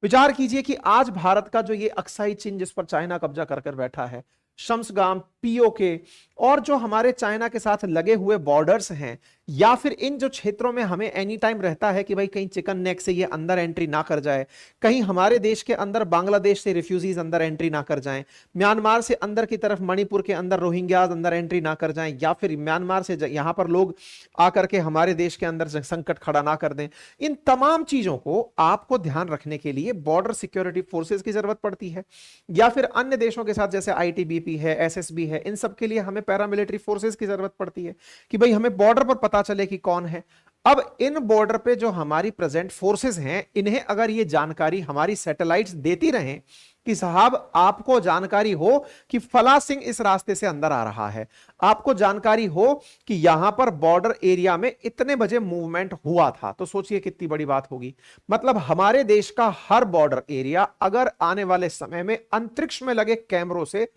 विचार कीजिए कि आज भारत का जो ये अक्साई चीन जिस पर चाइना कब्जा कर कर बैठा है, शम्सगाम, पीओके और जो हमारे चाइना के साथ लगे हुए बॉर्डर्स हैं, या फिर इन जो क्षेत्रों में हमें एनी टाइम रहता है कि भाई कहीं चिकन नेक से ये अंदर एंट्री ना कर जाए, कहीं हमारे देश के अंदर बांग्लादेश से रिफ्यूजीज अंदर एंट्री ना कर जाएं, म्यांमार से अंदर की तरफ मणिपुर के अंदर रोहिंग्याज अंदर एंट्री ना कर जाएं, या फिर म्यांमार से यहां पर लोग आकर के हमारे देश के अंदर संकट खड़ा ना कर दें। इन तमाम चीजों को आपको ध्यान रखने के लिए बॉर्डर सिक्योरिटी फोर्सेस की जरूरत पड़ती है, या फिर अन्य देशों के साथ जैसे आईटीबीपी है, एसएसबी है, इन सब के लिए हमें पैरामिलिट्री फोर्सेस की जरूरत पड़ती है कि भाई हमें बॉर्डर पर पता चले कि कौन है। अब इन बॉर्डर पे जो हमारी प्रेजेंट फोर्सेस हैं, इन्हें अगर ये जानकारी हमारी सैटेलाइट्स देती रहें कि साहब आपको जानकारी हो कि फला सिंह इस रास्ते से अंदर आ रहा है, आपको जानकारी हो कि यहां पर बॉर्डर एरिया में इतने बजे मूवमेंट हुआ था, तो सोचिए कितनी बड़ी बात होगी। मतलब हमारे देश का हर बॉर्डर एरिया अगर आने वाले समय में अंतरिक्ष में लगे कैमरों से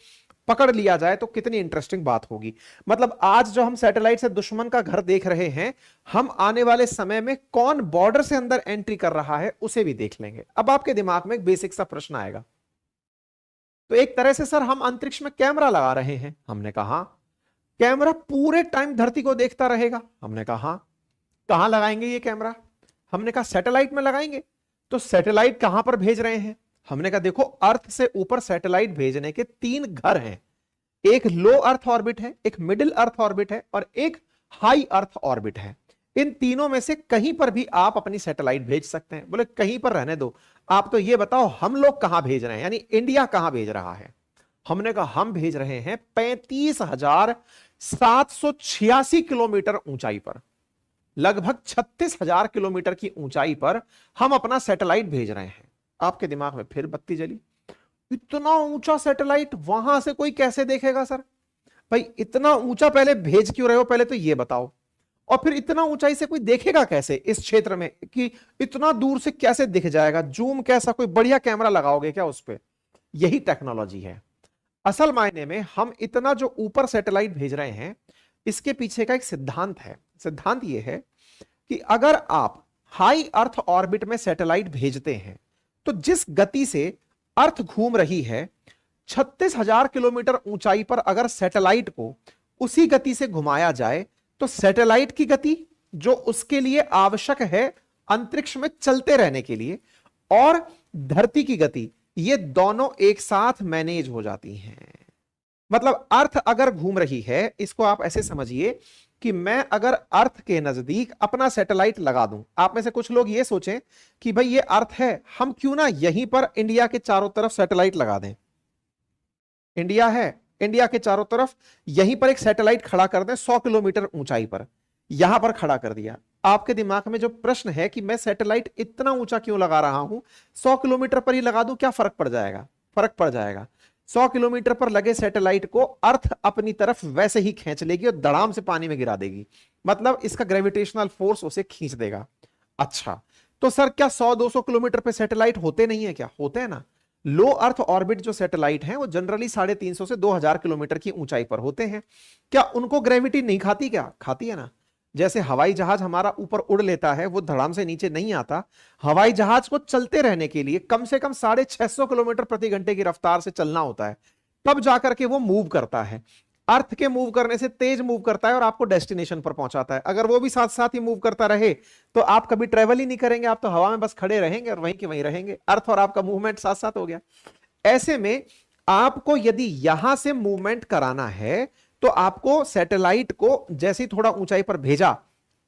पकड़ लिया जाए तो कितनी इंटरेस्टिंग बात होगी। मतलब आज जो हम सैटेलाइट से दुश्मन का घर देख रहे हैं, हम आने वाले समय में कौन बॉर्डर से अंदर एंट्री कर रहा है उसे भी देख लेंगे। अब आपके दिमाग में एक बेसिक सा प्रश्न आएगा, तो एक तरह से सर हम अंतरिक्ष में कैमरा लगा रहे हैं। हमने कहा कैमरा पूरे टाइम धरती को देखता रहेगा। हमने कहा कहां लगाएंगे ये कैमरा? हमने कहा सैटेलाइट में लगाएंगे। तो सैटेलाइट कहां पर भेज रहे हैं? हमने कहा देखो अर्थ से ऊपर सैटेलाइट भेजने के 3 घर हैं। एक लो अर्थ ऑर्बिट है, एक मिडिल अर्थ ऑर्बिट है और एक हाई अर्थ ऑर्बिट है। इन तीनों में से कहीं पर भी आप अपनी सैटेलाइट भेज सकते हैं। बोले कहीं पर रहने दो, आप तो ये बताओ हम लोग कहां भेज रहे हैं, यानी इंडिया कहां भेज रहा है। हमने कहा हम भेज रहे हैं 35,786 किलोमीटर ऊंचाई पर, लगभग 36,000 किलोमीटर की ऊंचाई पर हम अपना सैटेलाइट भेज रहे हैं। आपके दिमाग में फिर बत्ती जली, इतना ऊंचा सैटेलाइट वहां से कोई कैसे देखेगा सर? भाई इतना ऊंचा पहले भेज क्यों रहे हो, पहले तो ये बताओ। और फिर इतना ऊंचाई से कोई देखेगा कैसे इस क्षेत्र में, कि इतना दूर से कैसे दिख जाएगा? जूम कैसा, कोई बढ़िया कैमरा लगाओगे क्या उस पर? यही टेक्नोलॉजी है। असल मायने में हम इतना जो ऊपर सैटेलाइट भेज रहे हैं, इसके पीछे का एक सिद्धांत है। सिद्धांत यह है कि अगर आप हाई अर्थ ऑर्बिट में सैटेलाइट भेजते हैं, तो जिस गति से अर्थ घूम रही है, 36,000 किलोमीटर ऊंचाई पर अगर सैटेलाइट को उसी गति से घुमाया जाए, तो सैटेलाइट की गति जो उसके लिए आवश्यक है अंतरिक्ष में चलते रहने के लिए, और धरती की गति, ये दोनों एक साथ मैनेज हो जाती हैं। मतलब अर्थ अगर घूम रही है, इसको आप ऐसे समझिए कि मैं अगर अर्थ के नजदीक अपना सैटेलाइट लगा दूं, आप में से कुछ लोग ये सोचें कि भाई ये अर्थ है, हम क्यों ना यहीं पर इंडिया के चारों तरफ सैटेलाइट लगा दें। इंडिया है, इंडिया के चारों तरफ यहीं पर एक सैटेलाइट खड़ा कर दें 100 किलोमीटर ऊंचाई पर, यहां पर खड़ा कर दिया। आपके दिमाग में जो प्रश्न है कि मैं सैटेलाइट इतना ऊंचा क्यों लगा रहा हूं, 100 किलोमीटर पर ही लगा दूं, क्या फर्क पड़ जाएगा? फर्क पड़ जाएगा। 100 किलोमीटर पर लगे सैटेलाइट को अर्थ अपनी तरफ वैसे ही खींच लेगी और धड़ाम से पानी में गिरा देगी। मतलब इसका ग्रेविटेशनल फोर्स उसे खींच देगा। अच्छा, तो सर क्या 100-200 किलोमीटर पे सैटेलाइट होते नहीं है क्या? होते हैं ना। लो अर्थ ऑर्बिट जो सैटेलाइट हैं वो जनरली 350 से 2000 किलोमीटर की ऊंचाई पर होते हैं। क्या उनको ग्रेविटी नहीं खाती? क्या खाती है ना। जैसे हवाई जहाज हमारा ऊपर उड़ लेता है, वो धड़ाम से नीचे नहीं आता। हवाई जहाज को चलते रहने के लिए कम से कम 650 किलोमीटर प्रति घंटे की रफ्तार से चलना होता है, तब जाकर के वो मूव करता है। अर्थ के मूव करने से तेज मूव करता है और आपको डेस्टिनेशन पर पहुंचाता है। अगर वो भी साथ साथ ही मूव करता रहे तो आप कभी ट्रेवल ही नहीं करेंगे, आप तो हवा में बस खड़े रहेंगे और वहीं के वहीं रहेंगे। अर्थ और आपका मूवमेंट साथ साथ हो गया। ऐसे में आपको यदि यहां से मूवमेंट कराना है, तो आपको सैटेलाइट को जैसे ही थोड़ा ऊंचाई पर भेजा,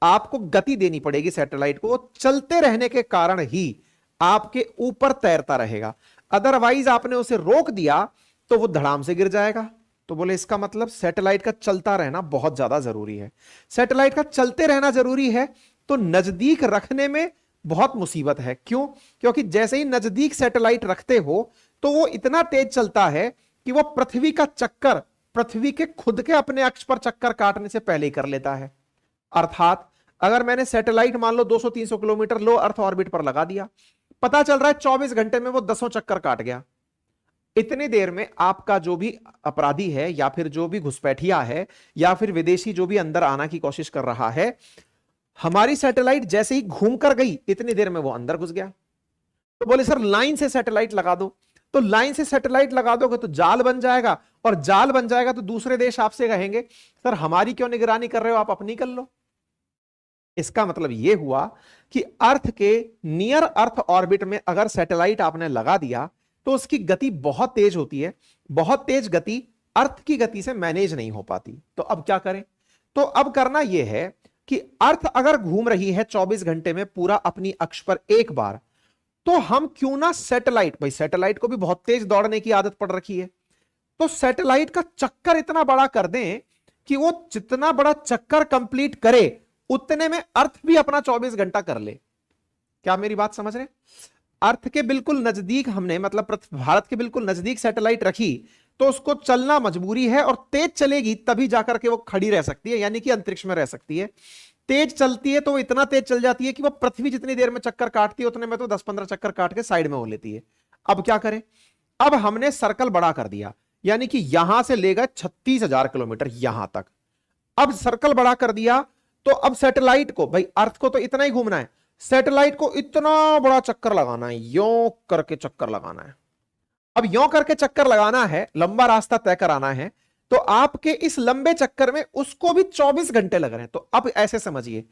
आपको गति देनी पड़ेगी सैटेलाइट को। चलते रहने के कारण ही आपके ऊपर तैरता रहेगा। अदरवाइज आपने उसे रोक दिया तो वो धड़ाम से गिर जाएगा। तो बोले इसका मतलब सैटेलाइट का चलता रहना बहुत ज्यादा जरूरी है। सैटेलाइट का चलते रहना जरूरी है, तो नजदीक रखने में बहुत मुसीबत है। क्यों? क्योंकि जैसे ही नजदीक सैटेलाइट रखते हो तो वो इतना तेज चलता है कि वो पृथ्वी का चक्कर, पृथ्वी के खुद के अपने अक्ष पर चक्कर काटने से पहले ही कर लेता है। अर्थात अगर मैंने सैटेलाइट मान लो 200-300 किलोमीटर लो अर्थ ऑर्बिट पर लगा दिया, पता चल रहा है 24 घंटे में वो 10 चक्कर काट गया। इतनी देर में आपका जो भी अपराधी है, या फिर जो भी घुसपैठिया है, या फिर विदेशी जो भी अंदर आना की कोशिश कर रहा है, हमारी सैटेलाइट जैसे ही घूम कर गई, इतनी देर में वो अंदर घुस गया। तो बोले सर लाइन से सैटेलाइट लगा दो। तो लाइन से सैटेलाइट लगा दोगे तो जाल बन जाएगा, और जाल बन जाएगा तो दूसरे देश आपसे कहेंगे सर हमारी क्यों निगरानी कर रहे हो, आप अपनी कर लो। इसका मतलब यह हुआ कि अर्थ के नियर अर्थ ऑर्बिट में अगर सैटेलाइट आपने लगा दिया तो उसकी गति बहुत तेज होती है, बहुत तेज गति अर्थ की गति से मैनेज नहीं हो पाती। तो अब क्या करें? तो अब करना यह है कि अर्थ अगर घूम रही है 24 घंटे में पूरा अपनी अक्ष पर एक बार, तो हम क्यों ना सैटेलाइट, भाई सैटेलाइट को भी बहुत तेज दौड़ने की आदत पड़ रखी है, तो सैटेलाइट का चक्कर इतना बड़ा कर दें कि वो जितना बड़ा चक्कर कंप्लीट करे उतने में अर्थ भी अपना 24 घंटा कर ले। क्या मेरी बात समझ रहे? अर्थ के बिल्कुल नजदीक हमने, मतलब भारत के बिल्कुल नजदीक सैटेलाइट रखी, तो उसको चलना मजबूरी है, और तेज चलेगी तभी जाकर के वो खड़ी रह सकती है, यानी कि अंतरिक्ष में रह सकती है। तेज चलती है तो वो इतना तेज चल जाती है कि वो पृथ्वी जितनी देर में चक्कर काटती है उतने में तो 10-15 चक्कर काट के साइड में हो लेती है। अब क्या करें? अब हमने सर्कल बड़ा कर दिया, यानी कि यहां से ले गए 36,000 किलोमीटर यहां तक। अब सर्कल बड़ा कर दिया तो अब सैटेलाइट को, भाई अर्थ को तो इतना ही घूमना है, सैटेलाइट को इतना बड़ा चक्कर लगाना है, यों करके चक्कर लगाना है। अब यों करके चक्कर लगाना है, लंबा रास्ता तय कराना है, तो आपके इस लंबे चक्कर में उसको भी 24 घंटे लग रहे हैं। तो अब ऐसे समझिए,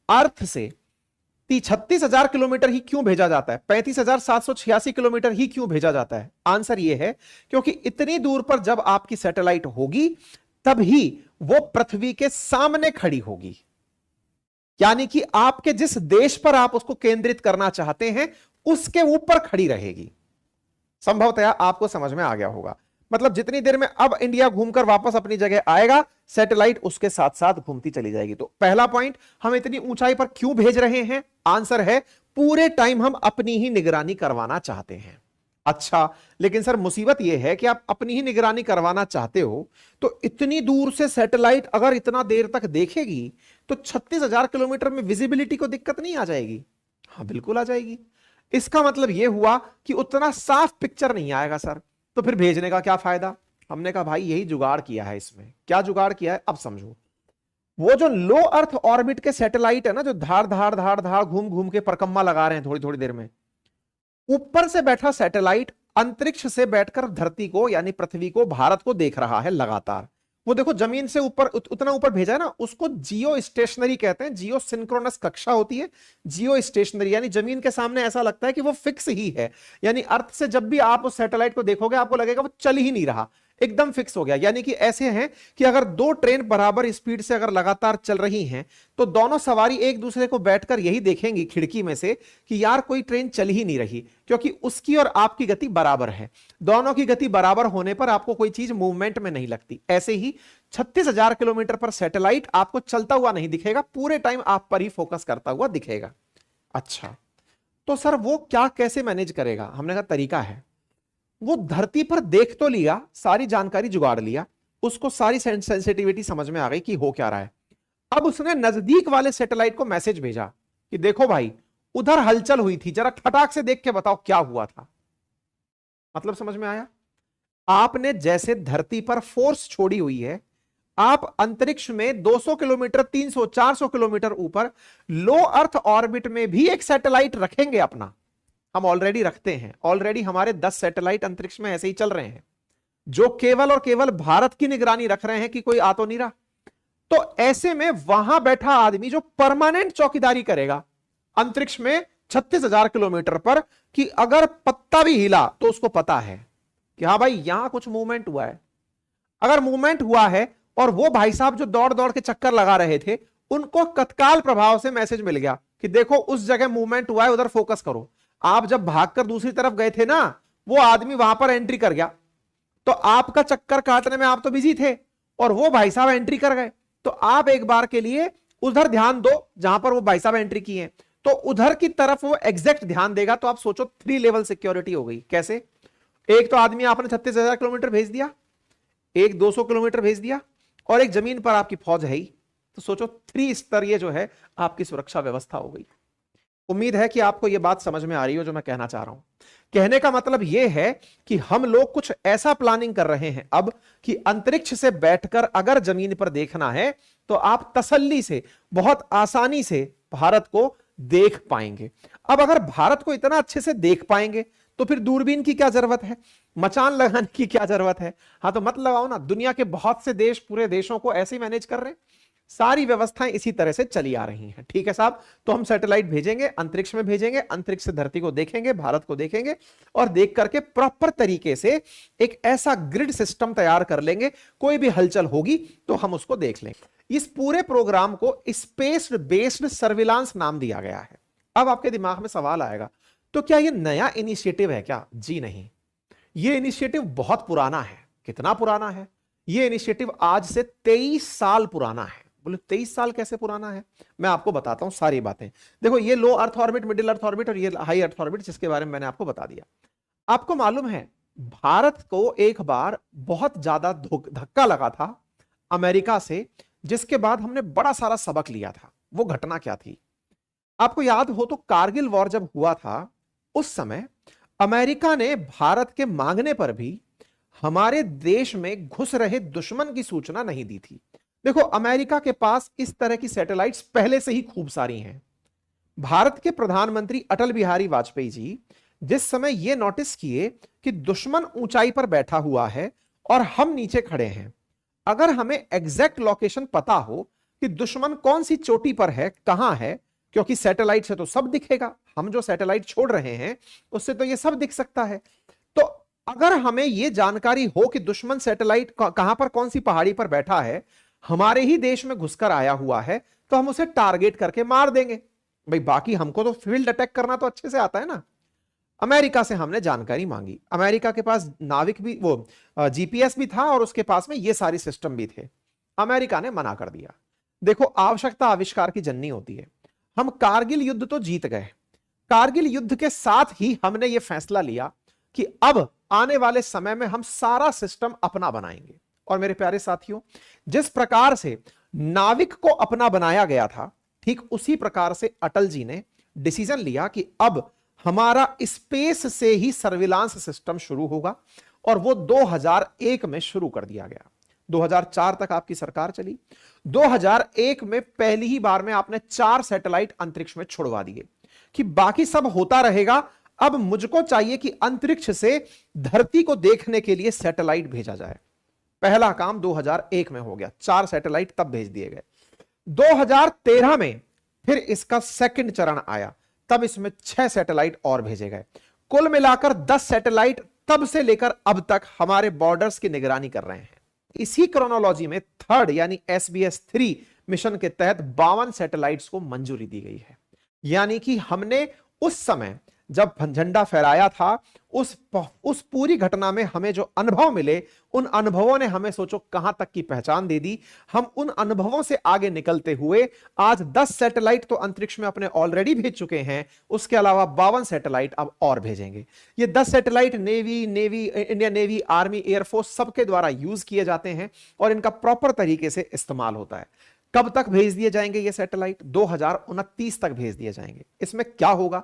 अर्थ से 36,000 किलोमीटर ही क्यों भेजा जाता है, 35,786 किलोमीटर ही क्यों भेजा जाता है? आंसर यह है क्योंकि इतनी दूर पर जब आपकी सैटेलाइट होगी तभी वो पृथ्वी के सामने खड़ी होगी, यानी कि आपके जिस देश पर आप उसको केंद्रित करना चाहते हैं उसके ऊपर खड़ी रहेगी। संभवतः आपको समझ में आ गया होगा। मतलब जितनी देर में अब इंडिया घूमकर वापस अपनी जगह आएगा, सैटेलाइट उसके साथ साथ घूमती चली जाएगी। तो पहला पॉइंट, हम इतनी ऊंचाई पर क्यों भेज रहे हैं? आंसर है पूरे टाइम हम अपनी ही निगरानी करवाना चाहते हैं। अच्छा, लेकिन सर मुसीबत यह है कि आप अपनी ही निगरानी करवाना चाहते हो, तो इतनी दूर से सैटेलाइट अगर इतना देर तक देखेगी तो 36,000 किलोमीटर में विजिबिलिटी को दिक्कत नहीं आ जाएगी? हाँ बिल्कुल आ जाएगी। इसका मतलब यह हुआ कि उतना साफ पिक्चर नहीं आएगा सर, तो फिर भेजने का क्या फायदा? हमने कहा भाई यही जुगाड़ किया है। इसमें क्या जुगाड़ किया है अब समझो। वो जो लो अर्थ ऑर्बिट के सैटेलाइट है ना, जो धार धार धार धार घूम घूम के परकम्मा लगा रहे हैं थोड़ी थोड़ी देर में, ऊपर से बैठा सैटेलाइट अंतरिक्ष से बैठकर धरती को यानी पृथ्वी को, भारत को देख रहा है लगातार। वो देखो जमीन से ऊपर उतना ऊपर भेजा है ना, उसको जियो स्टेशनरी कहते हैं। जियो सिंक्रोनस कक्षा होती है, जियो स्टेशनरी यानी जमीन के सामने ऐसा लगता है कि वो फिक्स ही है, यानी अर्थ से जब भी आप उस सैटेलाइट को देखोगे आपको लगेगा वो चल ही नहीं रहा, एकदम फिक्स हो गया। यानी कि ऐसे हैं कि अगर दो ट्रेन बराबर स्पीड से अगर लगातार चल रही हैं तो दोनों सवारी एक दूसरे को बैठकर यही देखेंगी खिड़की में से कि यार कोई ट्रेन चल ही नहीं रही, क्योंकि उसकी और आपकी गति बराबर है। दोनों की गति बराबर होने पर आपको कोई चीज मूवमेंट में नहीं लगती। ऐसे ही 36,000 किलोमीटर पर सैटेलाइट आपको चलता हुआ नहीं दिखेगा, पूरे टाइम आप पर ही फोकस करता हुआ दिखेगा। अच्छा, तो सर वो क्या कैसे मैनेज करेगा? हमने कहा तरीका है। वो धरती पर देख तो लिया, सारी जानकारी जुगाड़ लिया, उसको सारी सेंसिटिविटी समझ में आ गई कि हो क्या रहा है। अब उसने नजदीक वाले सैटेलाइट को मैसेज भेजा कि देखो भाई उधर हलचल हुई थी, जरा फटाक से देख के बताओ क्या हुआ था। मतलब समझ में आया? आपने जैसे धरती पर फोर्स छोड़ी हुई है, आप अंतरिक्ष में 200 किलोमीटर 300 400 किलोमीटर ऊपर लो अर्थ ऑर्बिट में भी एक सैटेलाइट रखेंगे अपना। हम ऑलरेडी रखते हैं, ऑलरेडी हमारे 10 सैटेलाइट अंतरिक्ष में ऐसे ही चल रहे हैं, जो केवल और केवल भारत की निगरानी रख रहे हैं कि कोई आ तो नहीं रहा। तो ऐसे में वहां बैठा आदमी जो परमानेंट चौकीदारी करेगा अंतरिक्ष में 36,000 किलोमीटर पर, कि अगर पत्ता भी हिला तो उसको पता है कि हाँ भाई यहां कुछ मूवमेंट हुआ है। अगर मूवमेंट हुआ है और वो भाई साहब जो दौड़ दौड़ के चक्कर लगा रहे थे, उनको तत्काल प्रभाव से मैसेज मिल गया कि देखो उस जगह मूवमेंट हुआ है, उधर फोकस करो। आप जब भागकर दूसरी तरफ गए थे ना, वो आदमी वहां पर एंट्री कर गया, तो आपका चक्कर काटने में आप तो बिजी थे और वो भाई साहब एंट्री कर गए, तो आप एक बार के लिए उधर ध्यान दो जहां पर वो भाई साहब एंट्री किए हैं, तो उधर की तरफ वो एग्जैक्ट ध्यान देगा। तो आप सोचो 3 लेवल सिक्योरिटी हो गई। कैसे? एक तो आदमी आपने 36,000 किलोमीटर भेज दिया, एक 200 किलोमीटर भेज दिया, और एक जमीन पर आपकी फौज है ही, तो सोचो 3 स्तरीय जो है आपकी सुरक्षा व्यवस्था हो गई। उम्मीद है कि आपको यह बात समझ में आ रही हो जो मैं कहना चाह रहा हूं। कहने का मतलब यह है कि हम लोग कुछ ऐसा प्लानिंग कर रहे हैं अब कि अंतरिक्ष से बैठकर अगर जमीन पर देखना है तो आप तसल्ली से, बहुत आसानी से भारत को देख पाएंगे। अब अगर भारत को इतना अच्छे से देख पाएंगे तो फिर दूरबीन की क्या जरूरत है, मचान लगाने की क्या जरूरत है। हाँ तो मत लगाओ ना, दुनिया के बहुत से देश पूरे देशों को ऐसे ही मैनेज कर रहे हैं, सारी व्यवस्थाएं इसी तरह से चली आ रही हैं। ठीक है साहब, तो हम सैटेलाइट भेजेंगे, अंतरिक्ष में भेजेंगे, अंतरिक्ष से धरती को देखेंगे, भारत को देखेंगे और देख करके प्रॉपर तरीके से एक ऐसा ग्रिड सिस्टम तैयार कर लेंगे, कोई भी हलचल होगी तो हम उसको देख लेंगे। इस पूरे प्रोग्राम को स्पेस बेस्ड सर्विलांस नाम दिया गया है। अब आपके दिमाग में सवाल आएगा, तो क्या यह नया इनिशिएटिव है क्या? जी नहीं, यह इनिशिएटिव बहुत पुराना है। कितना पुराना है? यह इनिशिएटिव आज से 23 साल पुराना है। बोले 23 साल कैसे पुराना है? मैं आपको बताता हूं सारी बातें। देखो, ये low earth orbit, middle earth orbit और ये हाई अर्थ ऑर्बिट, जिसके बारे में मैंने आपको बता दिया। आपको मालूम है भारत को एक बार बहुत ज्यादा धक्का लगा था अमेरिका से, जिसके बाद हमने बड़ा सारा सबक लिया था। वो घटना क्या थी आपको याद हो तो, कारगिल वॉर जब हुआ था उस समय अमेरिका ने भारत के मांगने पर भी हमारे देश में घुस रहे दुश्मन की सूचना नहीं दी थी। देखो, अमेरिका के पास इस तरह की सैटेलाइट्स पहले से ही खूब सारी हैं। भारत के प्रधानमंत्री अटल बिहारी वाजपेयी जी जिस समय यह नोटिस किए कि दुश्मन ऊंचाई पर बैठा हुआ है और हम नीचे खड़े हैं, अगर हमें एग्जैक्ट लोकेशन पता हो कि दुश्मन कौन सी चोटी पर है, कहां है, क्योंकि सैटेलाइट से तो सब दिखेगा, हम जो सैटेलाइट छोड़ रहे हैं उससे तो यह सब दिख सकता है। तो अगर हमें यह जानकारी हो कि दुश्मन सैटेलाइट कहां पर, कौन सी पहाड़ी पर बैठा है, हमारे ही देश में घुसकर आया हुआ है, तो हम उसे टारगेट करके मार देंगे। भाई बाकी हमको तो फील्ड अटैक करना तो अच्छे से आता है ना। अमेरिका से हमने जानकारी मांगी। अमेरिका के पास नाविक भी, वो जीपीएस भी था और उसके पास में ये सारी सिस्टम भी थे। अमेरिका ने मना कर दिया। देखो, आवश्यकता आविष्कार की जननी होती है। हम कारगिल युद्ध तो जीत गए, कारगिल युद्ध के साथ ही हमने यह फैसला लिया कि अब आने वाले समय में हम सारा सिस्टम अपना बनाएंगे। और मेरे प्यारे साथियों, जिस प्रकार से नाविक को अपना बनाया गया था, ठीक उसी प्रकार से अटल जी ने डिसीजन लिया कि अब हमारा स्पेस से ही सर्विलांस सिस्टम शुरू होगा, और वो 2001 में शुरू कर दिया गया। 2004 तक आपकी सरकार चली। 2001 में पहली ही बार में आपने 4 सैटेलाइट अंतरिक्ष में छुड़वा दिए कि बाकी सब होता रहेगा, अब मुझको चाहिए कि अंतरिक्ष से धरती को देखने के लिए सैटेलाइट भेजा जाए। पहला काम 2001 में हो गया, 4 सैटेलाइट तब भेज दिए गए। 2013 में फिर इसका सेकंड चरण आया, तब इसमें 6 सैटेलाइट और भेजे गए। कुल मिलाकर 10 सैटेलाइट तब से लेकर अब तक हमारे बॉर्डर्स की निगरानी कर रहे हैं। इसी क्रोनोलॉजी में थर्ड यानी SBS-3 मिशन के तहत 52 सैटेलाइट्स को मंजूरी दी गई है। यानी कि हमने उस समय जब झंडा फहराया था, उस पूरी घटना में हमें जो अनुभव मिले, उन अनुभवों ने हमें सोचो कहां तक की पहचान दे दी। हम उन अनुभवों से आगे निकलते हुए आज 10 सैटेलाइट तो अंतरिक्ष में अपने ऑलरेडी भेज चुके हैं, उसके अलावा 52 सैटेलाइट अब और भेजेंगे। ये 10 satellite navy, Indian navy, army, air force सबके द्वारा यूज किए जाते हैं और इनका प्रॉपर तरीके से इस्तेमाल होता है। कब तक भेज दिए जाएंगे ये सैटेलाइट? 2029 तक भेज दिए जाएंगे। इसमें क्या होगा,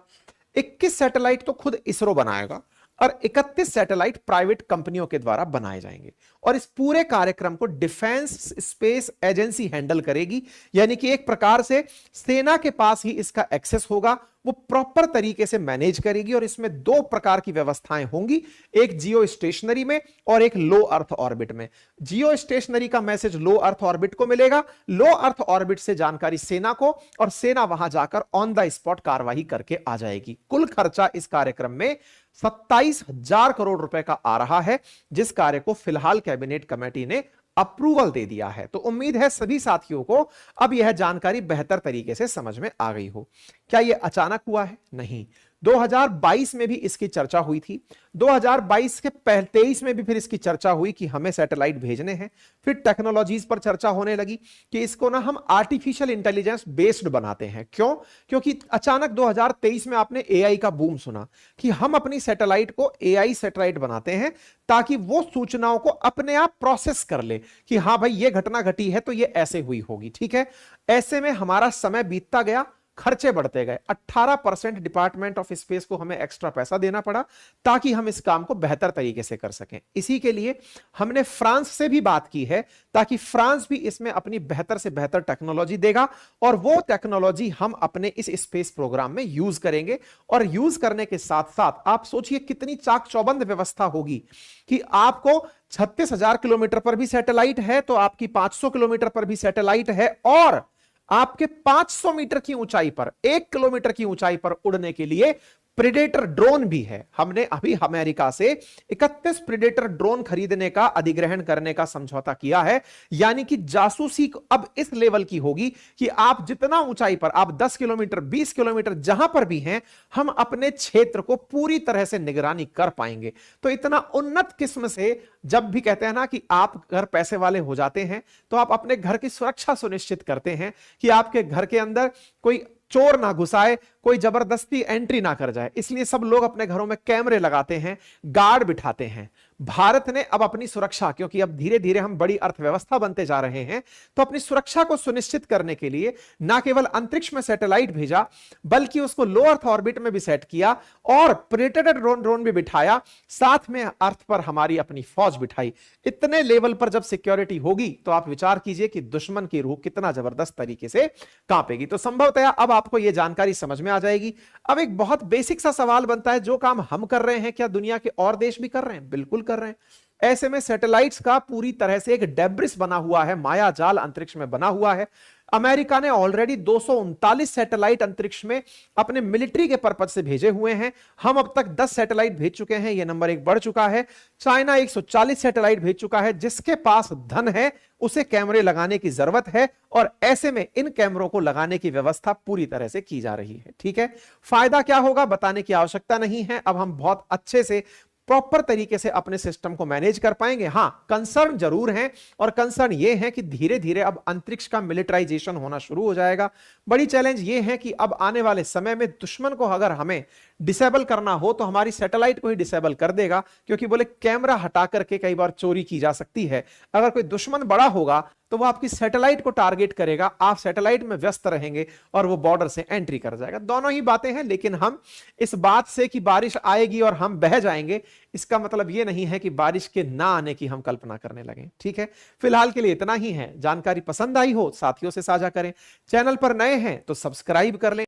21 सैटेलाइट तो खुद इसरो बनाएगा और 31 सैटेलाइट प्राइवेट कंपनियों के द्वारा बनाए जाएंगे, और इस पूरे कार्यक्रम को डिफेंस स्पेस एजेंसी हैंडल करेगी। यानी कि एक प्रकार से सेना के पास ही इसका एक्सेस होगा, वो प्रॉपर तरीके से मैनेज करेगी। और इसमें 2 प्रकार की व्यवस्थाएं होंगी, एक जियो स्टेशनरी में और एक लो अर्थ ऑर्बिट में। जियो स्टेशनरी का मैसेज लो अर्थ ऑर्बिट को मिलेगा, लो अर्थ ऑर्बिट से जानकारी सेना को, और सेना वहां जाकर ऑन द स्पॉट कार्रवाई करके आ जाएगी। कुल खर्चा इस कार्यक्रम में 27,000 करोड़ रुपए का आ रहा है, जिस कार्य को फिलहाल कैबिनेट कमेटी ने अप्रूवल दे दिया है। तो उम्मीद है सभी साथियों को अब यह जानकारी बेहतर तरीके से समझ में आ गई हो। क्या यह अचानक हुआ है? नहीं, 2022 में भी इसकी चर्चा हुई थी, 2022 के 23 में भी फिर इसकी चर्चा हुई कि हमें सैटेलाइट भेजने हैं। फिर टेक्नोलॉजीज पर चर्चा होने लगी कि इसको ना हम आर्टिफिशियल इंटेलिजेंस बेस्ड बनाते हैं। क्यों? क्योंकि अचानक 2023 में आपने एआई का बूम सुना कि हम अपनी सैटेलाइट को एआई सैटेलाइट बनाते हैं ताकि वो सूचनाओं को अपने आप प्रोसेस कर ले कि हां भाई ये घटना घटी है तो ये ऐसे हुई होगी। ठीक है, ऐसे में हमारा समय बीतता गया, खर्चे बढ़ते गए। 18% डिपार्टमेंट ऑफ स्पेस को हमें एक्स्ट्रा पैसा देना पड़ा ताकि हम इस काम को बेहतर तरीके से कर सकें। इसी के लिए हमने फ्रांस से भी बात की है ताकि फ्रांस भी इसमें अपनी बेहतर से बेहतर टेक्नोलॉजी देगा और वो टेक्नोलॉजी हम अपने इस स्पेस प्रोग्राम में यूज करेंगे। और यूज करने के साथ साथ आप सोचिए कितनी चाक चौबंद व्यवस्था होगी कि आपको 36,000 किलोमीटर पर भी सैटेलाइट है तो आपकी 500 किलोमीटर पर भी सैटेलाइट है और आपके 500 मीटर की ऊंचाई पर 1 किलोमीटर की ऊंचाई पर उड़ने के लिए प्रेडेटर ड्रोन भी है। हमने अभी अमेरिका से 31 प्रेडेटर ड्रोन खरीदने का अधिग्रहण करने का समझौता किया है। यानी कि जासूसी अब इस लेवल की होगी कि आप जितना ऊंचाई पर, आप 10 किलोमीटर 20 किलोमीटर जहां पर भी हैं, हम अपने क्षेत्र को पूरी तरह से निगरानी कर पाएंगे। तो इतना उन्नत किस्म से जब भी कहते हैं ना कि आप घर पैसे वाले हो जाते हैं तो आप अपने घर की सुरक्षा सुनिश्चित करते हैं कि आपके घर के अंदर कोई चोर ना घुसाए, कोई जबरदस्ती एंट्री ना कर जाए। इसलिए सब लोग अपने घरों में कैमरे लगाते हैं, गार्ड बिठाते हैं। भारत ने अब अपनी सुरक्षा, क्योंकि अब धीरे धीरे हम बड़ी अर्थव्यवस्था बनते जा रहे हैं, तो अपनी सुरक्षा को सुनिश्चित करने के लिए ना केवल अंतरिक्ष में सैटेलाइट भेजा बल्कि उसको लो अर्थ ऑर्बिट में भी सेट किया और प्रेडेटर ड्रोन भी बिठाया, साथ में अर्थ पर हमारी अपनी फौज बिठाई। इतने लेवल पर जब सिक्योरिटी होगी तो आप विचार कीजिए कि दुश्मन की रूह कितना जबरदस्त तरीके से कांपेगी। तो संभवतः अब आपको यह जानकारी समझ में आ जाएगी। अब एक बहुत बेसिक सा सवाल बनता है, जो काम हम कर रहे हैं क्या दुनिया के और देश भी कर रहे हैं? बिल्कुल कर रहे हैं। ऐसे में सैटेलाइट्स का पूरी तरह से एक डेब्रिस बना हुआ है, माया जाल अंतरिक्ष में बना हुआ है। अमेरिका ने ऑलरेडी 239 सैटेलाइट अंतरिक्ष में अपने मिलिट्री के पर्पज से भेजे हुए हैं। हम अब तक 10 सैटेलाइट भेज चुके हैं, यह नंबर 1 बढ़ चुका है। चाइना 140 सैटेलाइट भेज चुका है। जिसके पास धन है उसे कैमरे लगाने की जरूरत है और ऐसे में इन कैमरों को लगाने की व्यवस्था पूरी तरह से की जा रही है। ठीक है, फायदा क्या होगा बताने की आवश्यकता नहीं है। अब हम बहुत अच्छे से प्रॉपर तरीके से अपने सिस्टम को मैनेज कर पाएंगे। हां, कंसर्न जरूर है और कंसर्न यह है कि धीरे धीरे अब अंतरिक्ष का मिलिटराइजेशन होना शुरू हो जाएगा। बड़ी चैलेंज यह है कि अब आने वाले समय में दुश्मन को अगर हमें डिसेबल करना हो तो हमारी सैटेलाइट को ही डिसेबल कर देगा, क्योंकि बोले कैमरा हटा करके कई बार चोरी की जा सकती है। अगर कोई दुश्मन बड़ा होगा तो वो आपकी सैटेलाइट को टारगेट करेगा, आप सैटेलाइट में व्यस्त रहेंगे और वो बॉर्डर से एंट्री कर जाएगा। दोनों ही बातें हैं, लेकिन हम इस बात से कि बारिश आएगी और हम बह जाएंगे, इसका मतलब ये नहीं है कि बारिश के ना आने की हम कल्पना करने लगे। ठीक है, फिलहाल के लिए इतना ही है। जानकारी पसंद आई हो साथियों से साझा करें। चैनल पर नए हैं तो सब्सक्राइब कर लें।